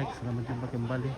baik, selamat jumpa kembali.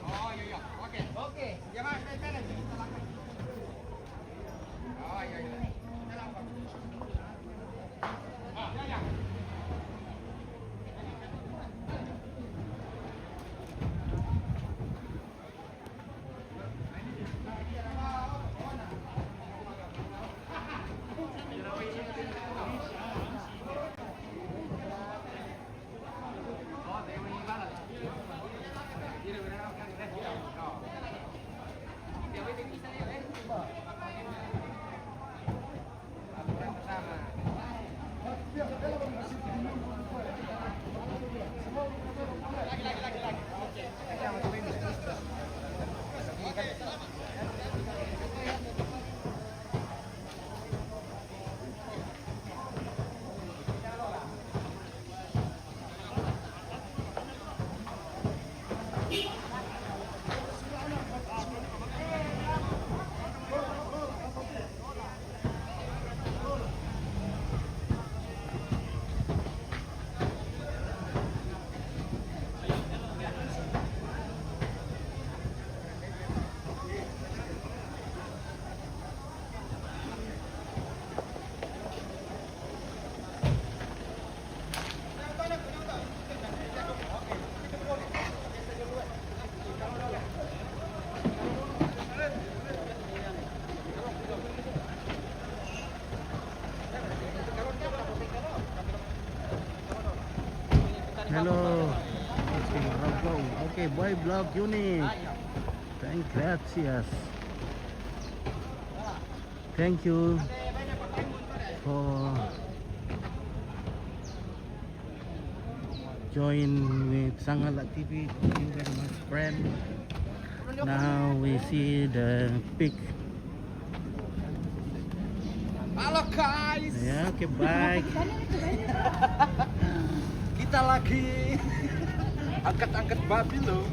Hello, okay, boy vlog unit. Thank you for join with Sangala TV. Thank you very much, friend. Now we see the peak. Halo guys. Ya, oke, baik. Kita lagi angkat-angkat babi loh.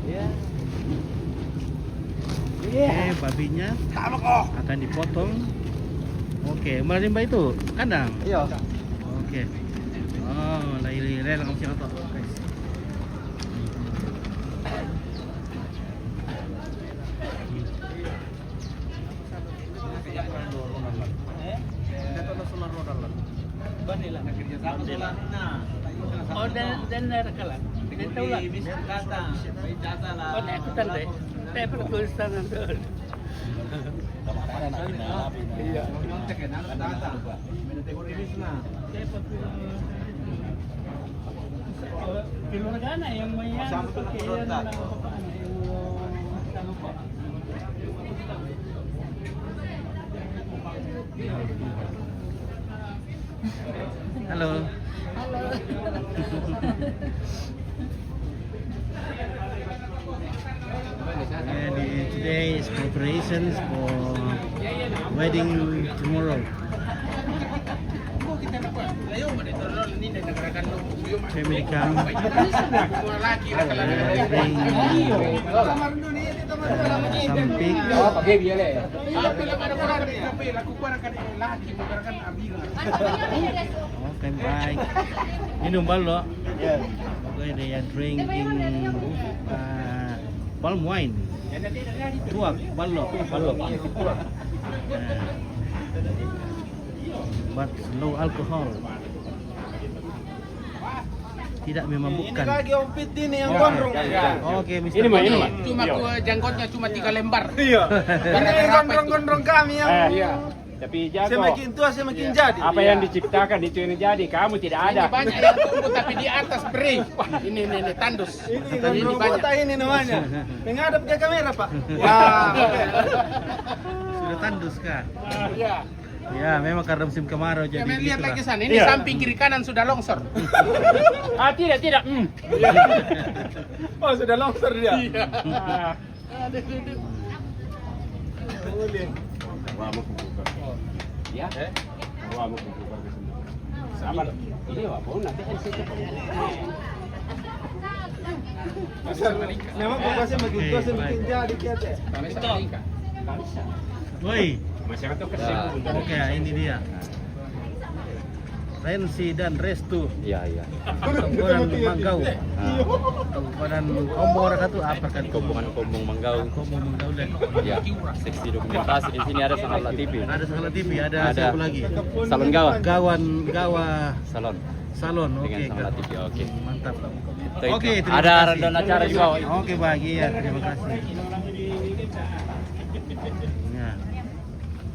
Ya. Oke, babinya akan dipotong. Oke, marimba itu kandang. Iya. Oke. Oh, lain-lain lang siya to, guys. Oh, dan narakalan. Kita ulang. Oh, ikutan deh. Saya pertulisan nanti. Iya. Keluarga yang mayang kekayaan ng kapaan yung po. Halo. And today is preparations for wedding tomorrow. Family come. Some pig. Okay, bye. Minum balo. Okay, they are drinking palm wine. Tuak, balo. But low alcohol. Tidak memabukkan. Ini lagi ompit ini yang gondrong. Oke, Mr. Ini mah. Cuma janggotnya cuma 3 lembar. Iya. Ini gondrong-gondrong kami yang Iya. Tapi jago. semakin tua semakin jadi. Apa yang diciptakan itu yang jadi. Kamu tidak ada. Ini banyak yang tumbuh tapi di atas beri. Wah, ini tandus. Ini gondrong botak ini namanya. Menghadap ke kamera, Pak. Sudah tandus kah? Iya. Ya, memang karena musim kemarau jadi Jangan lihat begitulah. lagi sana. Ini samping kiri kanan sudah longsor. Tidak. Oh, sudah longsor dia. Iya. Boleh. Ya. Sama. Ini apa? Nanti kan situ. Memang bagusnya makin tua semakin jadi kita. Woi, Masyarakat itu kesini. oke, ini dia. Rensi dan Restu. Iya, iya. Komponan Manggau. Komponan Kombor satu apa kan? Kombongan Manggau. Kombon Manggau deh. Ya, seksi dokumentasi di sini ada Sangala TV. Ada Sangala TV, ada Ada. siapa lagi? Salon Gawa. Gawa Salon. Salon. Dengan Oke. Sangala TV. Oke. Mantap. Itu. Oke, terima Ada kasih. random acara juga. Oke, bahagia. Terima kasih. Ya.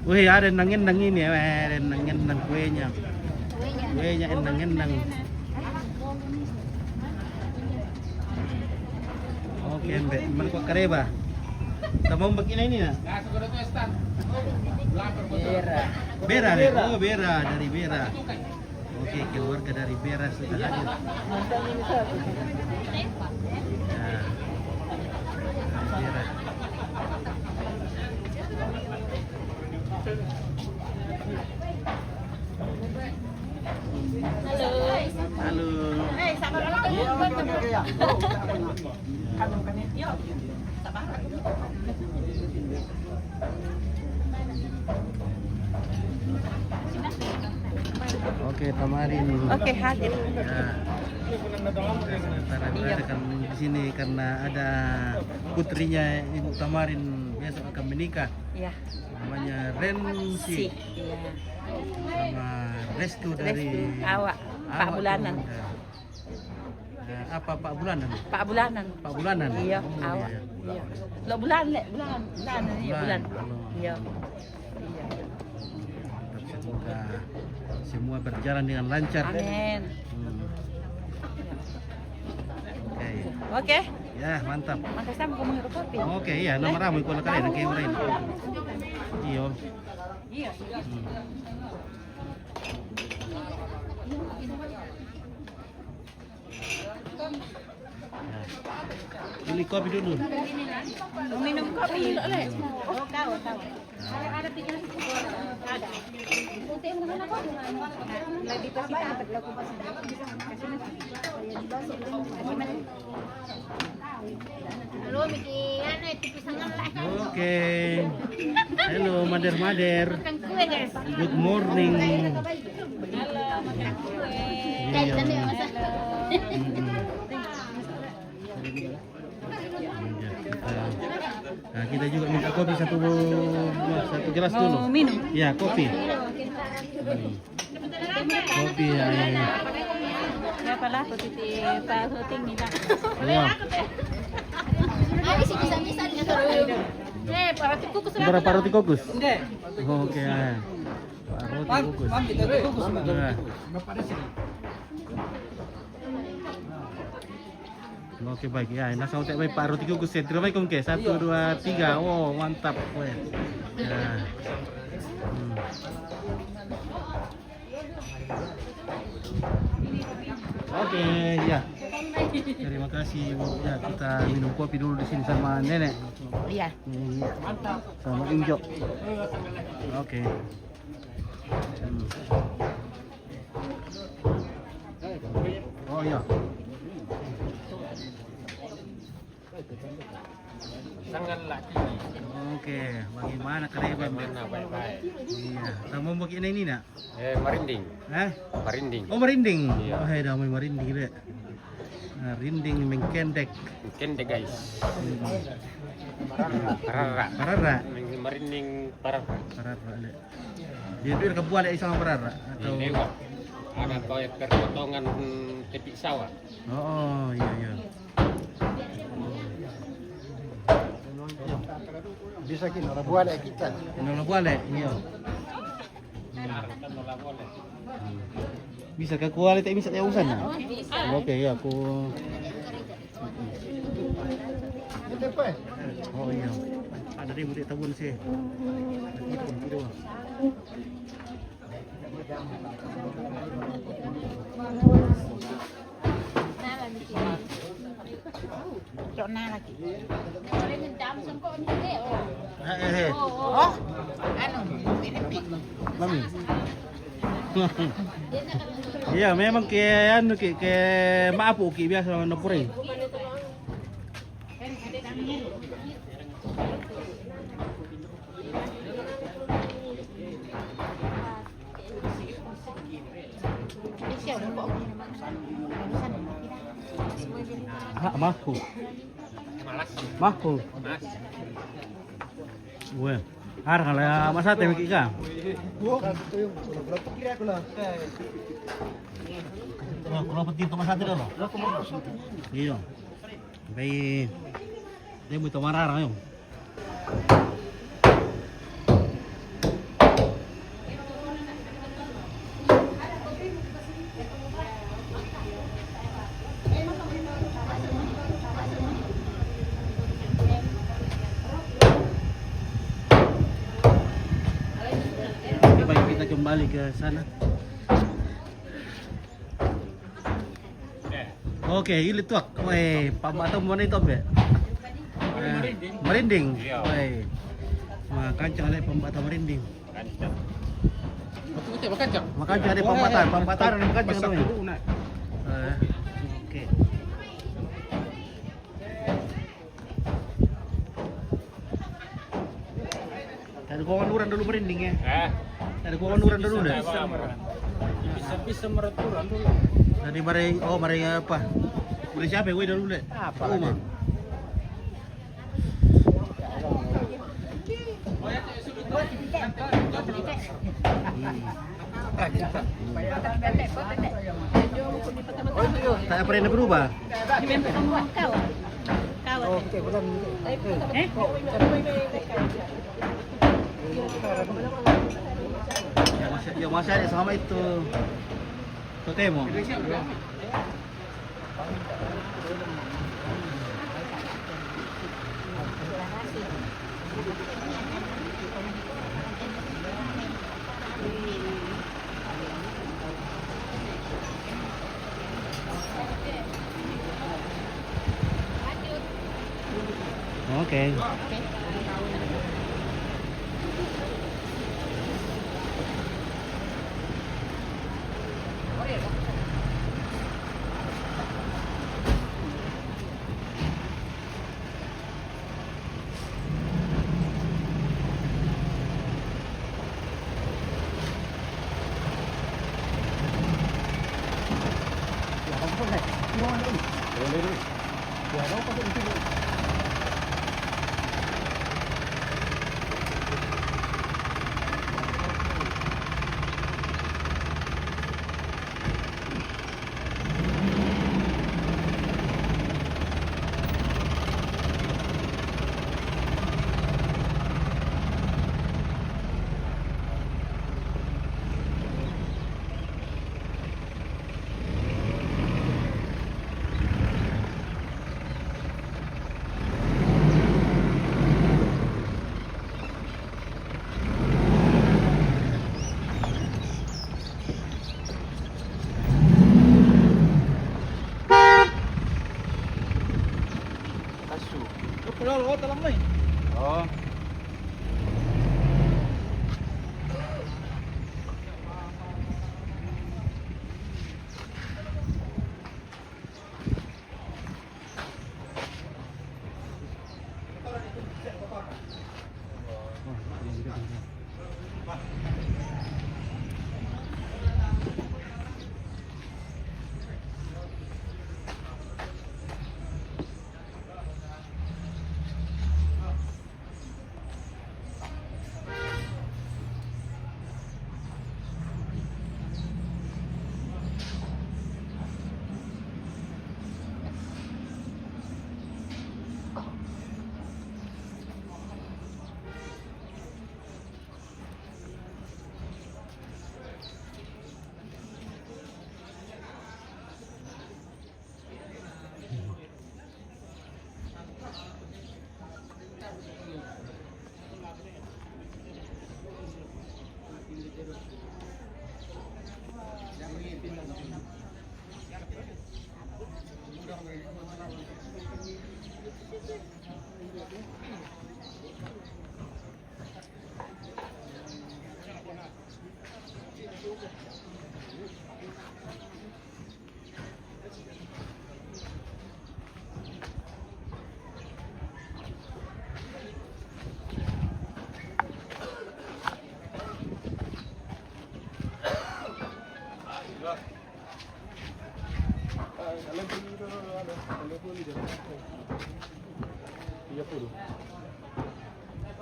Wih, ada nang-nang ini ya, ada nang-nang kuenya. Kuenya endang-endang. Oke, Mbak. Gimana kok kareba? Kamu mau bikin ini ya? Bera deh. Oh, Bera dari Bera. Oke, keluarga dari Bera sudah hadir. Ya. Dari Bera. Halo. Oke, Tamarin. Oke, hadir. Ya. Antara kan di sini karena ada putrinya Ibu Tamarin besok akan menikah. Iya. Namanya Rensi Iya. sama Restu dari Restu, Awak, Pak Bulanan. Apa Pak Bulanan? Pak Bulanan. Pak Bulanan. Iya, Oh, awak. iya. Iya. Lo bulan, Lek, bulan. Bulan ini bulan. Bulan. Iya. Iya. Semoga semua berjalan dengan lancar. Amin. Oke. Oke. Ya, mantap. Makasih sama kamu ngerokok kopi. Oke, iya, nama ramai kalau kalian yang kayak lain. Iya. Iya. Ya. Beli kopi dulu. Mau minum kopi? Oh, kau. Ada tiga ada. Lagi pasti dapat laku Halo, bikin itu pisangan lah. Oke. Halo, Mader. Makan kue, guys. Good morning. Halo, makan kue. Iya. Nah, kita juga minta kopi satu gelas Mau dulu. minum? Ya, kopi. Kopi ya. Berapa lah posisi Pak Huting minta? Ya. Ada sih bisa-bisa Pak Roti kukus Berapa roti kokus? Oke. Ya. Roti kukus. Nah. Oke baik ya, nasa utek baik Pak Roti kukus ya. Terima kasih ke 1, 2, 3. Oh mantap kue. Ya. Oke ya. Terima kasih Bu. Ya kita minum kopi dulu di sini sama nenek. Iya. Mantap. Sama Injo. Oke. Oh iya. Sangat laki. Oke, bagaimana kereban? Baik-baik. Iya, kamu mau bikin ini nak? Marinding. Hah? Marinding. Oh merinding. Iya. Oh hai damai merinding deh. Nah, rinding mengkendek. Kende guys. Parara. Marinding parara. Parara deh. Dia tuh kebuat deh sama parara atau? Dewa. Ada proyek perpotongan tepi sawah. Oh iya iya. Bisa kita orang buat kita. Nola boleh, iya. Bisa ke kualitas bisa tahu usan. Oke ya aku. Oh iya. Ada dia mudik tabun sih. Itu. Cona lagi. Oh, Anu, mami. Iya, memang kayak anu kayak maaf Uki biasa nopure. Mahal. Malas. Mahal. Mas. Weh. Harga lah masa teh ka. Kalau petir tu masa teh lo. Iya. Baik. Dia mau marah orang yo. Baik kita kembali ke sana. Oke, ini tuh, weh, pambatang mana itu be? Merinding. Weh, makanya ada pembatang merinding. Betul makanya. Makanya ada pembatan dan makanya namanya. Oke. Ada kawan uran dulu merinding ya. Ada kawan uran dulu deh. Bisa meraturan dulu. Tadi mari apa? Mari siapa gue dulu deh. Apa Uma. Tak pernah berubah. Oke, betul. Ya masih ada sama itu. Totemo. Oke. Oh.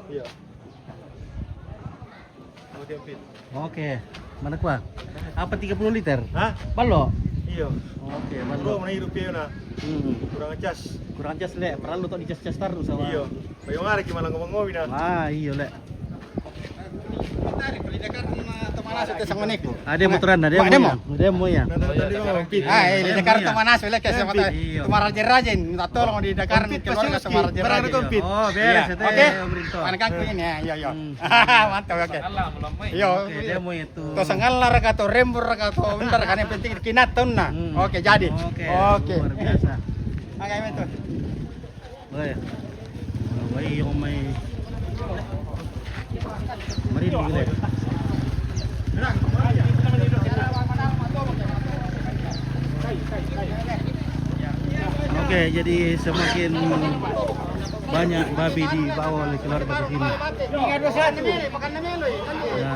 Iya. Oke, Pit. Oke. Mana kuah? Apa 30 liter? Hah? Balo? Iya. Oke, Bro, balo. mana hidup ya na? Kurang ngecas. Kurang cas lek, perlu tuh dicas-cas terus sama. Iya. Bagaimana gimana ngomong-ngomong na? Ah, iya lek. Itu sang menik. Ada motoran, ada Demo. Demo ya. Tadi ngomong Pit. Di Jakarta mana sih lek sama Iya. Tumar rajin minta tolong di Jakarta Kompit keluarga pasti sama oke. Barang ada rajin. kompit. Oh, beres itu Oke. pemerintah. Panekan ku ini ya, iya. Mantap oke. Iya. Oke, demo itu. To sangalar ka to rembur ka to bentar kan yang penting kinatun nah. Oke, jadi. Oke. Luar biasa. Oke, itu. Woi. Woi, yung may Marino gile. Oke, jadi semakin banyak babi dibawa oleh keluarga ke sini. Ya.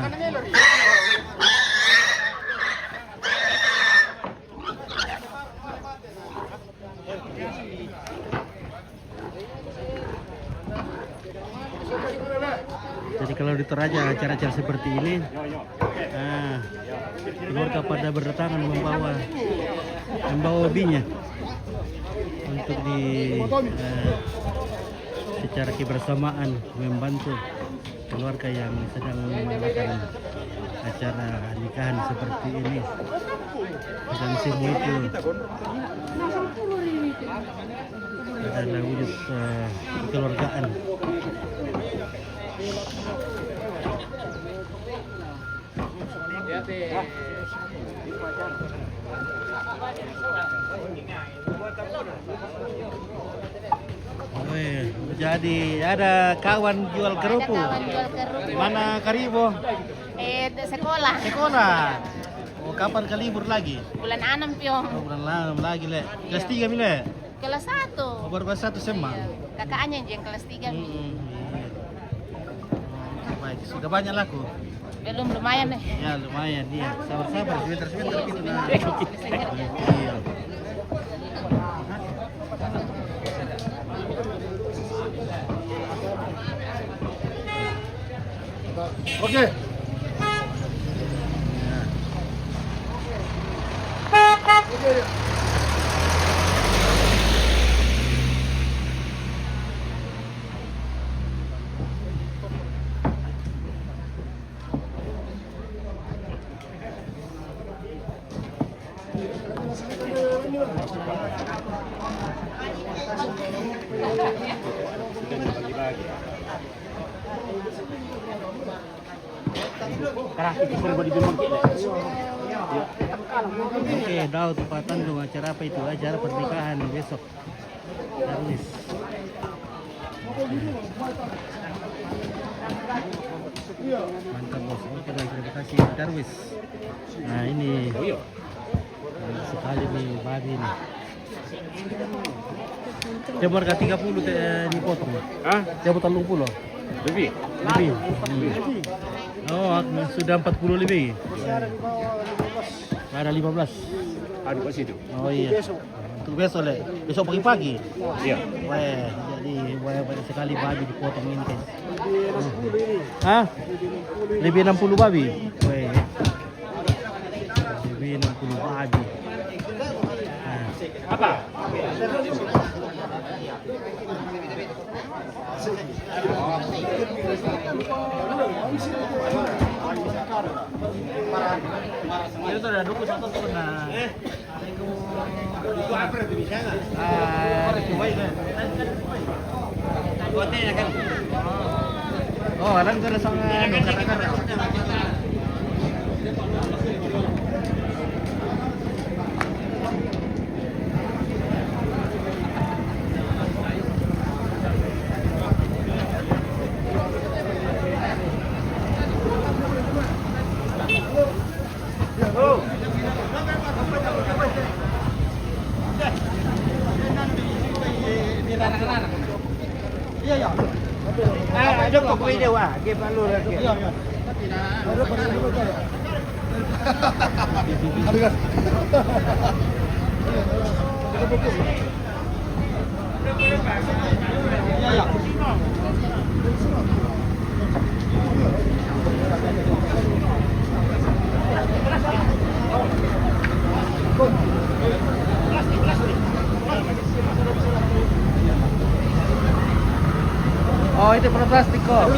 Jadi kalau di Toraja acara-acara seperti ini, keluarga pada berdatangan membawa babinya untuk secara kebersamaan membantu keluarga yang sedang melakukan acara nikahan seperti ini. Dan semua itu adalah wujud kekeluargaan. Wih, jadi ada kawan jual kerupuk. Mana Karibo? Sekolah. Sekolah. Oh, kapan ke libur lagi? Bulan 6 Piong. Oh, bulan lalu lagi, Le. Kelas 3 mi, Le. Kelas 1. Oh, baru kelas 1 SMA. Kakaknya yang kelas 3 Mi. Iya. Oh, baik, sudah banyak laku. Belum lumayan deh. Ya, lumayan dia. Sabar-sabar, sebentar gitu. Nah. Iya. Oke. Oke, Daud Pak Tanjung, acara apa itu? Acara pernikahan besok. Darwis. Mantap bos. Oke, baik, terima kasih Darwis. Nah ini banyak sekali nih babi nih. Coba harga 30 dipotong. Hah? Coba 30. Lebih? Lebih. Oh, sudah 40 lebih. Ada 15. Ada di situ. Oh iya. Untuk besok Le. Besok pagi-pagi. Iya. Wah, jadi banyak sekali babi dipotong ini guys. Hah? Lebih 60 babi. Wah. Lebih 60 babi. Nah. Apa? Itu ada duku satu tuh nah. Duku apa itu bisa enggak? Duku baik kan. Dukunya kan. Oh, ada enggak ada sama kata-kata. Ada kok video ah, game lalu lagi. Iya, iya. Oh, itu perlu plastik kok.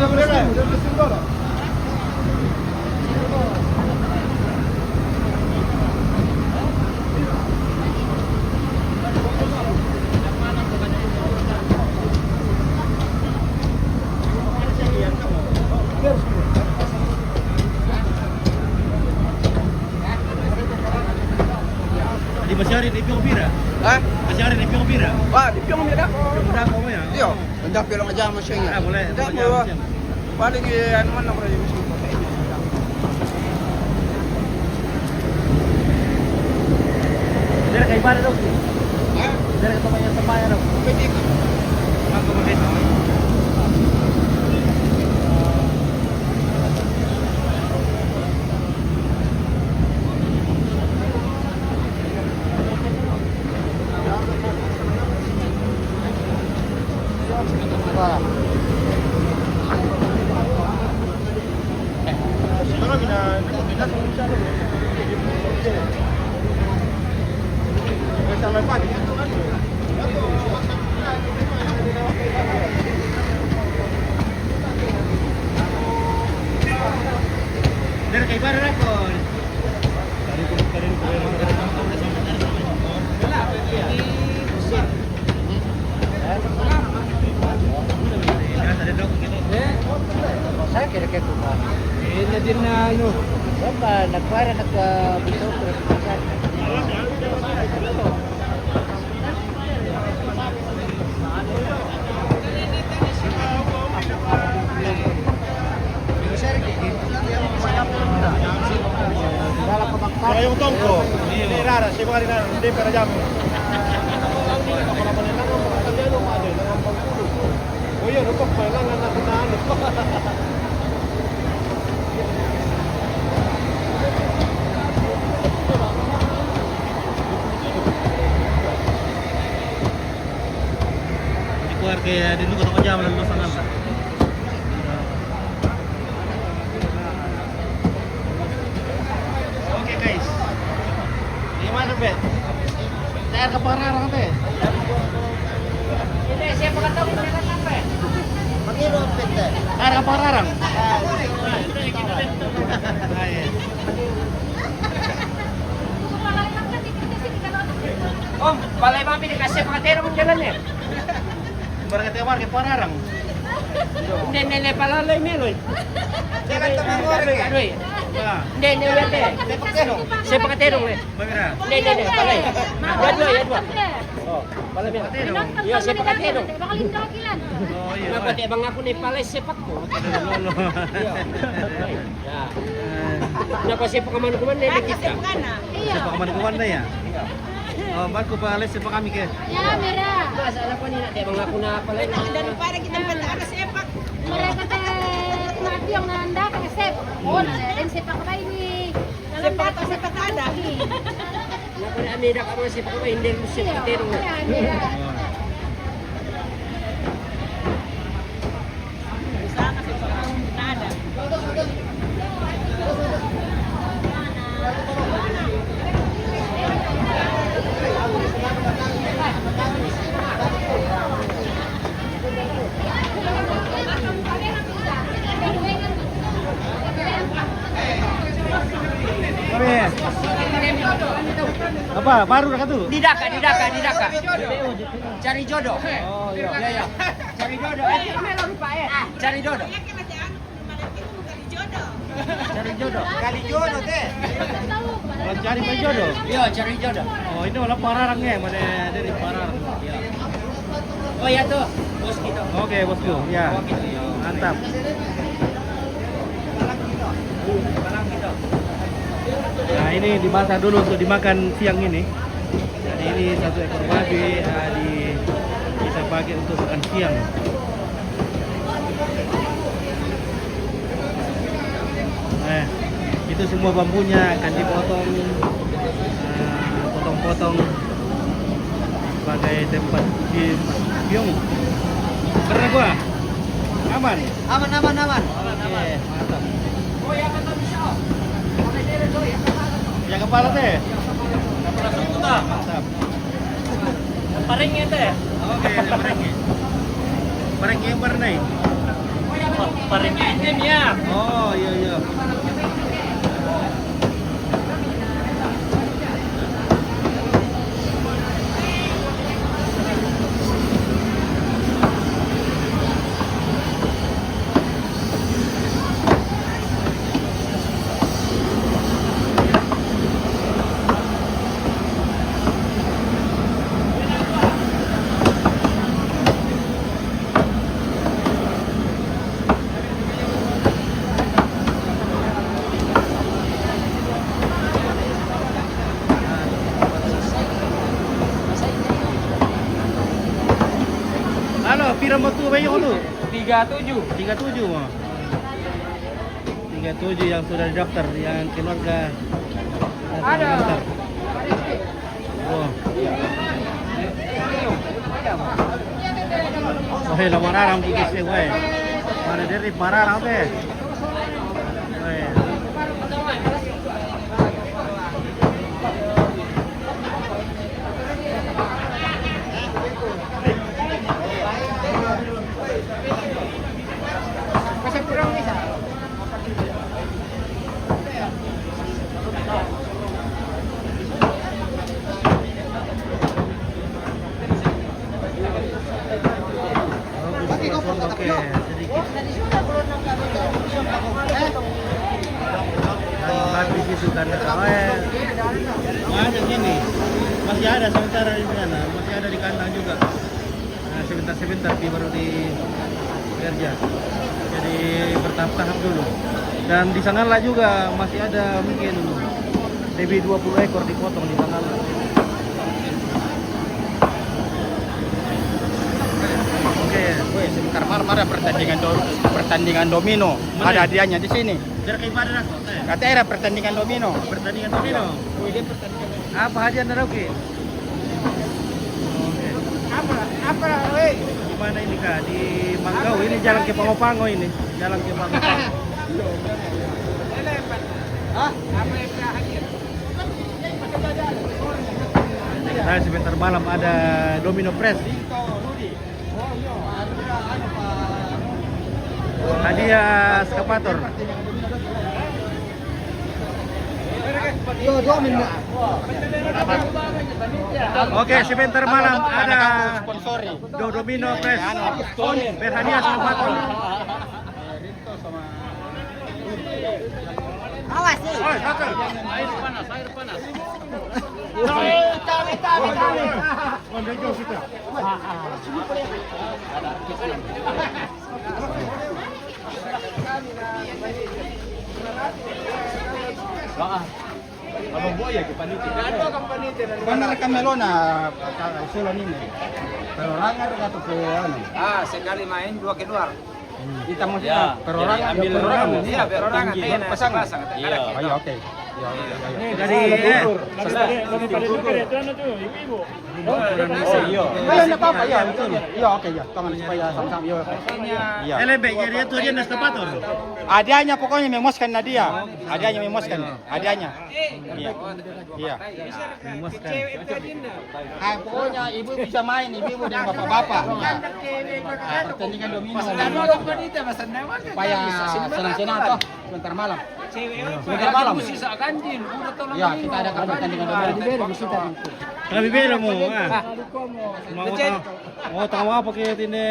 Di masih hari di Pira. Hah? Masih hari di Pira. Wah, di piong dia dah. Udah kamu ya? Iya, hendak pilih aja masnya. Ah, boleh. Enggak Boleh, mau. jam. Paling anu mana kalau di musim. Dari kayak mana dong? Hah? Dari ketemunya semaya dong. Petik. Aku pakai itu. Dari kayak mana aku? Saya kira-kira itu Pak. Ini din na ano. Bapa, nagpara nagbuto pero Kalau yung tongko, hindi rara, si mga rara, hindi para jamu. Oh iya, rupak pa lang ang nakunaan. Di keluar kayak di luar jam lalu sangat. Oke guys, gimana be? Saya ke Pararang be. Ini siapa kata kita sampai? Saya ke Pararang. Om, balay mami dikasih pakatero mong jalan eh. Barang tewar ke Pararang. Hindi, palalay meloy. Jangan tengah Adoy. Ba, Hindi, wete. Siya pakatero eh. bagera. Hindi, balay. Yadwa. Oh, balay meloy. Iya, siya pakatero. Oh iya. Napati bang ako ni palay sepak ko. Lolo. Ya. Napa siya pakaman-kuman na kita. Siapa kaman na ya? Oh, ba't ko pa alis pa kami ke? Ya, mira. Mas alam ko ni na bang ako na palay. Para kita pala sepak. Mereka teh mati yang nanda ke sep. Oh, dan sepak apa ini? Sepak ada. Napa na amira ka mo siya pakaman hindi mo siya pakatero. Ya, mira. Apa? Baru dah tu? Di Daka. Cari jodoh. Oh iya. Ya. Cari jodoh. Cari jodoh. Cari jodoh. Kali jodoh teh. Kalau cari jodoh. Iya, cari jodoh. Oh ini malah Pararangnya, mana dari Pararang. Ya. Oh ya tuh, bos kita. Oke bosku, ya. Mantap. Nah ini dimasak dulu untuk dimakan siang ini. Jadi ini satu ekor babi kita pakai untuk makan siang. Nah itu semua bambunya akan dipotong, potong-potong sebagai tempat gym Pyong. Pernah gua? Aman? Aman. Oke, mantap. Yang kepala teh? Mantap. Paringnya teh. Oke, parengnya. Parengnya yang warna ini? Paringnya ini ya. Oh, iya. Halo, pira mo tu bayo lu? 37. 37 mah. 37 yang sudah daftar, yang keluarga ada daftar. Oh. Oh, hela mararang kikis eh, weh. Mana dari mararang teh. Weh. Oke, sedikit. Habis itu kan banyak ini. Masih ada sementara di sana, masih ada di kandang juga. Nah, sebentar baru di kerja. Jadi bertahap-tahap dulu. Dan di Sangatta juga masih ada mungkin lebih 20 ekor dipotong di Sangatta. Woi, sebentar malam ada pertandingan domino. Mana? Ada hadiahnya di sini. Jarak ibadah aku. Katanya ada pertandingan domino. Pertandingan domino. Apa hadiah dari oke? Apa, woi? Di mana ini Kak? Di Manggau ini jalan ke Pangopango ini. Jalan ke Pangopango. Hah? Nah, sebentar malam ada Domino Press. Hadiah eskavator. Oke, sebentar malam ada Domino Press berhadiah eskavator. Awas nih. Air panas. Benar Kamelona usulan ini. Perorangan atau ke anu? Sekali main 2 keluar. Kita maksudnya perorangan ambil perorangan. Iya, perorangan Tinggi, teh pasang. pasang. Iya. Ayo, oke. Ya. Dari Oh iya. Iya, enggak apa-apa ya, betul. Iya, oke ya. Tangan supaya sama-sama ya. Iya. LB jadi itu hadiah eskavator. Hadiahnya pokoknya memuaskan Nadia. Hadiahnya memuaskan. Hadiahnya. Iya. Iya. Memuaskan. Pokoknya ibu bisa main, ibu dan bapak-bapak. Pertandingan domino. Supaya senang-senang toh sebentar malam. Sebentar malam. Ya, kita ada pertandingan domino. Lebih beda mo. Mau tahu apa kayak ini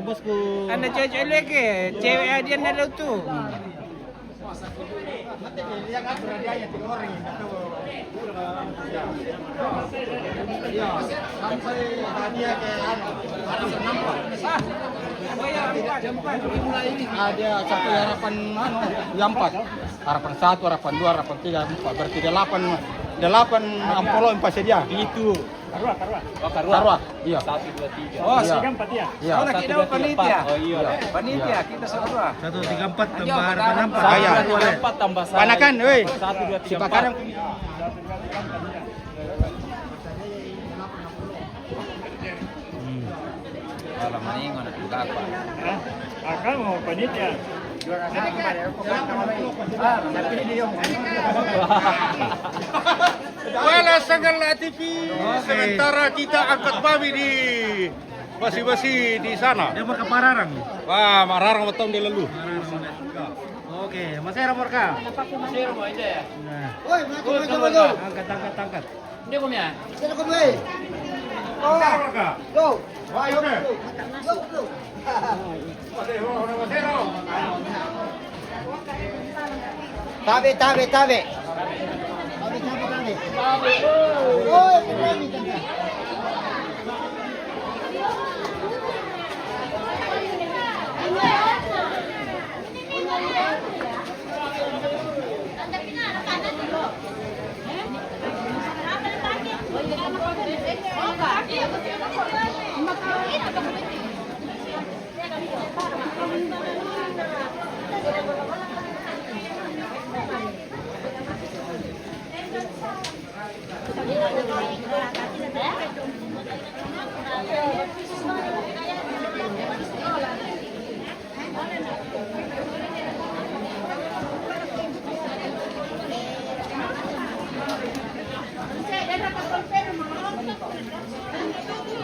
bosku. Anda cewek lagi, cewek hadiah ada tuh. Sampai hadiah ke ada satu harapan yang 4. Harapan 1, harapan 2, harapan 3, 4. Berarti 8 ampolo yang pasti dia. Itu. Karwa. Iya. 1, 2, 3. Oh, Iya. 4 ya. Iya. Oh, kita panitia. Oh iya. Panitia kita semua. 1, 3, 4 tambah harapan 4. Iya. 1, 2, 4 tambah 1. Panakan, woi. 1, 2, 3, 4. Sipakan. Salah maningon at gapa. Akal mau panitia. Wala sangal na TV. Okay. Sementara kita angkat babi di masih di sana. Dia Morka Pararang. Wah, mararang matang di lalu. Oke, Mas Era Morka. Zero mo, hindi. Nah, Woi, maju. angkat. Hindi ko niya. Sino ko boy? Go. Go. Tabe. Oi, kami tanda.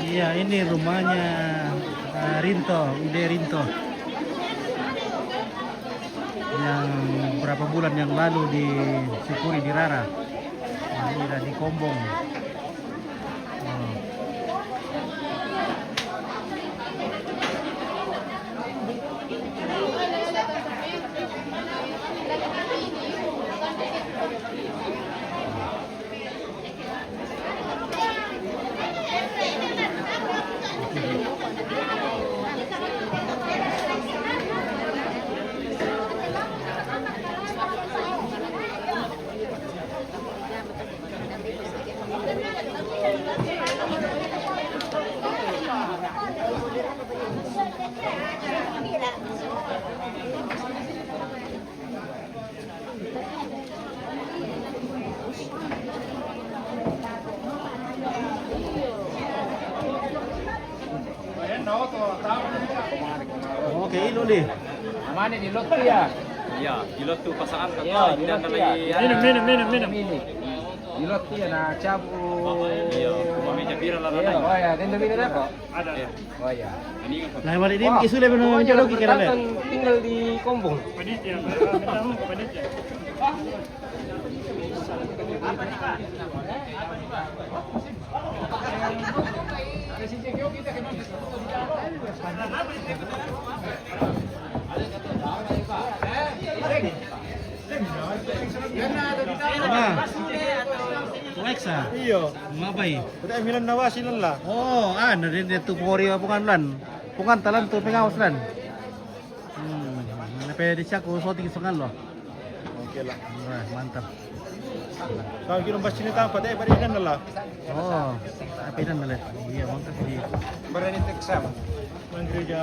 Iya, ini rumahnya Rinto, Ude Rinto. Yang berapa bulan yang lalu disyukuri di Rara. Nah, ini udah di Kombong. Oh. Oke, ilo deh. Mana di lot ya? Iya, gilot tuh pasangan kan. Iya, di lot ya. Minum. Di lot ya na cabu. Iya, meja bira lah. Iya, oh ya, tenda bira apa? Ada. Oh ya. Ini Nah, balik ini kisule benar jodoh kira le. Tinggal di Kombong. Panitia, minta ke panitia. Apa? Alexa. Iyo. Mabay. Udah milan nawasi lang lah. Oh, ano din dito pori pungan lan. Pungan talan to pengawas lan. Pwede siya kung soting sungan lo. Oke lah. Wah, mantap. Kalau kita bahas cerita apa deh, barikan lah. Oh, apa ini nalet? Iya, mantap di Barani Texas. Gereja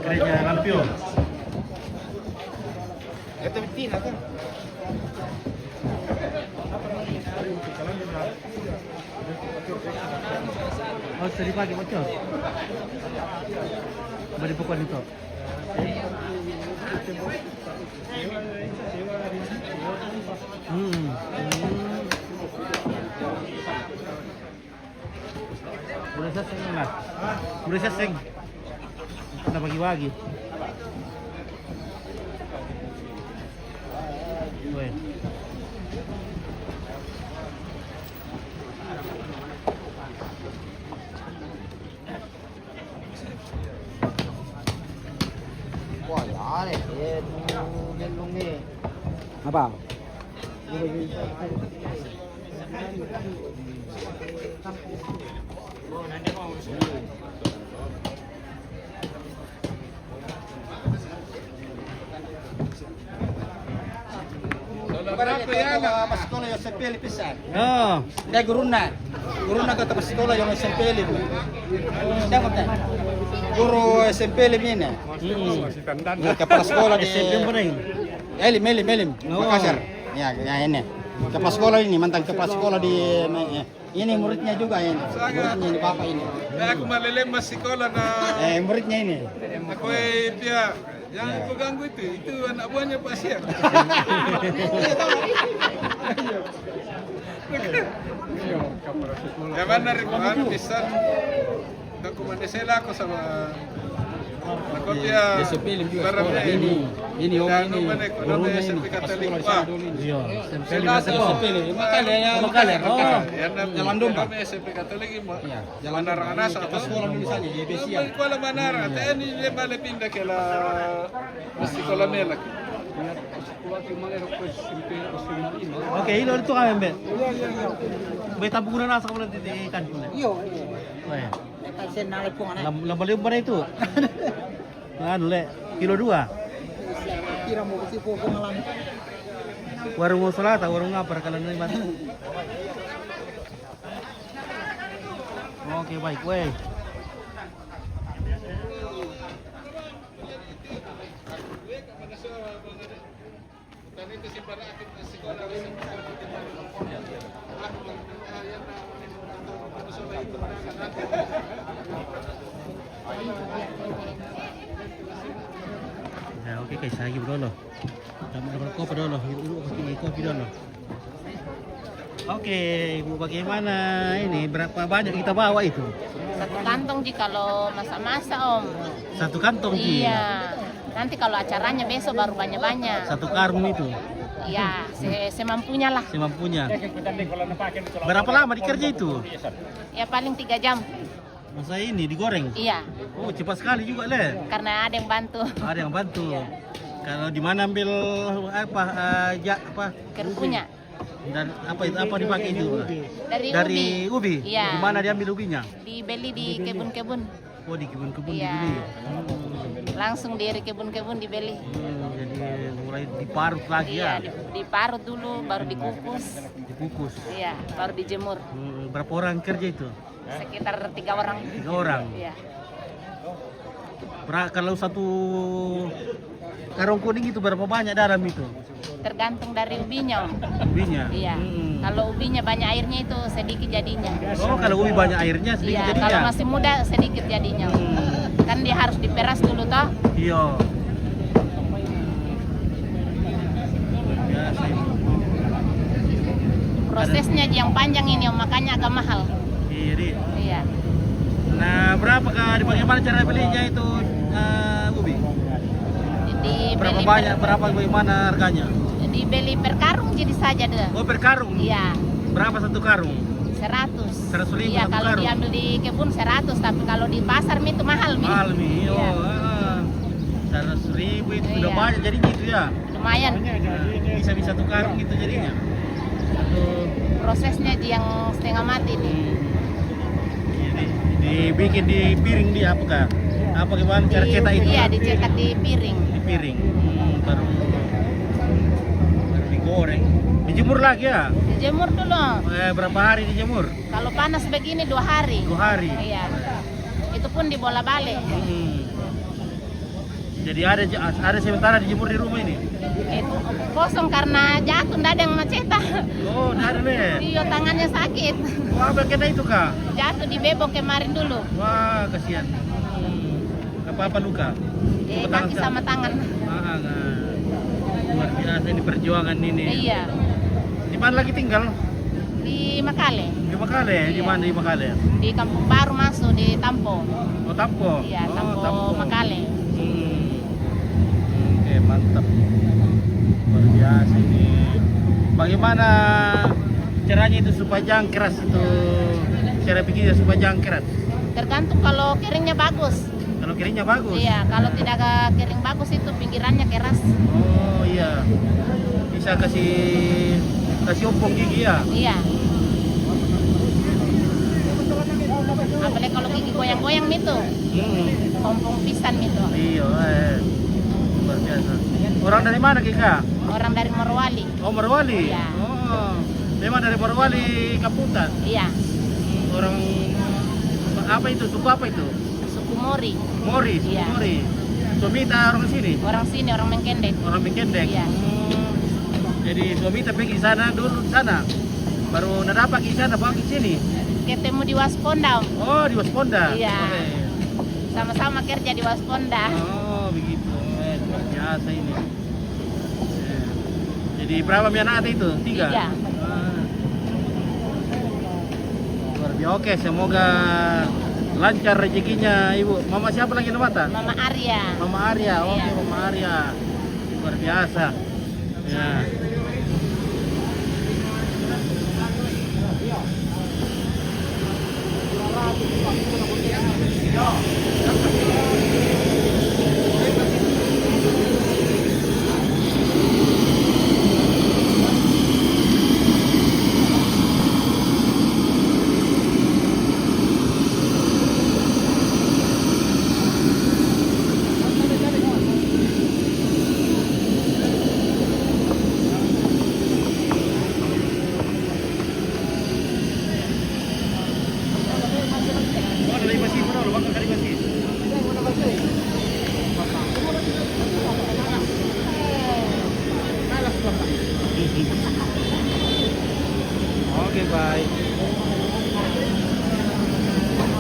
gereja Lampio. Itu betina kan? Oh, tadi pagi bocor. Beri pokok itu. Udah selesai lah. Udah selesai. Kita bagi-bagi. Weh. Wah, ya nih. Apa? Berapa ya mas sekolah yang sepele pisan. Oh, Dia guruna kata pas sekolah yang sepele. Siapa teh? Guru SMP ini. Kepala sekolah di SMP bening. Melim Oh. Makassar. Ya ini. kepala sekolah ini, mantan kepala sekolah di ini muridnya juga ini. Muridnya ini bapak ini. Aku malelemas sekolah na Muridnya ini. aku dia jangan kau ganggu itu anak buahnya Pak Siap. Ya mana ribuan bisa dokumentasi aku sama aku dia barangnya Ini om dan ini. mana Gurunya ini. sertifikat Pas sekolah terlibat. dulu ini. Iya. Pilih. Makanya ya. Jalan domba. SMP Katolik ini. Iya, Jalan Narangana Pas satu. sekolah dulu saja di Besia. Sekolah Manara, ini dia balik pindah ke la sekolah Melak. Oke, ini itu kami, Mbak. Beta guna nasa ko nanti di kantin. Iyo. Oh ya. Kasi nalipong anak. Lambaliw ba na ito? Ano le? Kilo 2. Kira mo kasi po ngalan. Warung Salata, warung apa kalau nanti mas. Oke, baik, weh. Ya, oke, kayak saya dulu. Dapat kopi dulu, kopi dulu. Oke, Ibu, bagaimana ini? Berapa banyak kita bawa itu? Satu kantong Ji kalau masak-masak Om. Satu kantong Ji. Iya. Nanti kalau acaranya besok baru banyak-banyak. Satu karung itu. Iya, semampunya lah. Semampunya. Berapa lama dikerja itu? Ya paling 3 jam. Masa ini digoreng? Iya, Oh, cepat sekali juga le. karena ada yang bantu. Ada yang bantu. Kalau di mana ambil apa Kerupuknya dan apa itu apa dipakai itu? dari ubi. Iya. Di mana diambil ubinya? dibeli di kebun-kebun. Oh, di kebun-kebun Iya. dibeli. Langsung dari kebun-kebun dibeli. Jadi mulai diparut lagi Iya, ya. diparut dulu, baru dikukus. Dikukus. Iya, baru dijemur. Berapa orang kerja itu? Sekitar 3 orang. 3 orang. Iya. Kalau satu karung kuning itu berapa banyak dalam itu? Tergantung dari ubinya Om. Ubinya? Iya. Kalau ubinya banyak airnya itu sedikit jadinya. Oh, kalau ubi banyak airnya sedikit Iya, jadinya? kalau masih muda sedikit jadinya. Kan dia harus diperas dulu toh. Iya. Biasa itu. Prosesnya yang panjang ini Om, makanya agak mahal. Iya, Di. Iya. Nah, berapa kak? Bagaimana cara belinya itu ubi? Berapa Dibeli banyak? Berapa bagaimana harganya? dibeli per karung jadi saja deh. Oh, per karung? Iya, Berapa satu karung? 100. 100.000 Iya, satu kalau karung. diambil di kebun 100, tapi kalau di pasar itu mahal Mi. Mahal Mi. Oh, Iya. 100.000 itu Iya. sudah banyak jadi gitu ya. Lumayan. Bisa satu karung gitu jadinya. Prosesnya yang setengah mati nih. Jadi dibikin di piring dia apa kak? Apa gimana cara cetak itu? Iya, dicetak di piring. Di piring. Baru digoreng. Dijemur lagi ya? Dijemur dulu. Berapa hari dijemur? Kalau panas begini 2 hari. 2 hari. Iya. Itu pun dibola balik. Jadi ada sementara dijemur di rumah ini. Itu kosong karena jatuh, nggak ada yang mencetak. Oh, ada nih. Iya, tangannya sakit. Wah, bagaimana itu kak? Jatuh di bebok kemarin dulu. Wah, kasihan. Apa luka? Kaki sama tangan. Ah, nah. Luar biasa ini perjuangan ini. Iya. Di mana lagi tinggal? Di Makale. Di Makale. Di Iya. mana di Makale? Di Kampung Baru masuk di Tampo. Oh, Tampo. Iya, Oh, Tampo Makale. Oke, mantap. Luar biasa ini. Bagaimana caranya itu supaya jangan keras itu? Cara bikinnya supaya jangan keras. Tergantung kalau keringnya bagus. Kalau keringnya bagus. Iya, kalau tidak kering bagus itu pinggirannya keras. Oh iya. Bisa kasih ompong gigi ya. Iya. Apalagi kalau gigi goyang-goyang itu, ompong pisan itu. Iya, luar biasa. Orang dari mana Kika? Orang dari Morowali. Oh, Morowali. Iya. Oh, memang dari Morowali Kaputan. Iya. Orang apa itu? Suku apa itu? Suku Mori. Mori. Suku Iya. Mori. Sumita orang sini. Orang sini, orang Mengkendek. Orang Mengkendek. Iya. Jadi suami tapi ke sana dulu sana. Baru dapat ke sana bawa ke sini. Ketemu di Wasponda. Oh, di Wasponda. Iya. Oke. Sama-sama kerja di Wasponda. Oh, begitu. Luar biasa ini. Jadi berapa anak itu? 3? Tiga. Luar biasa. Oke, semoga lancar rezekinya Ibu. Mama siapa lagi namanya? Mama Arya. Mama Arya. Oke, Iya. Mama Arya. Luar biasa. Ya. Oh, dari masih mana? Lu bakal dari masih. Oke, bye.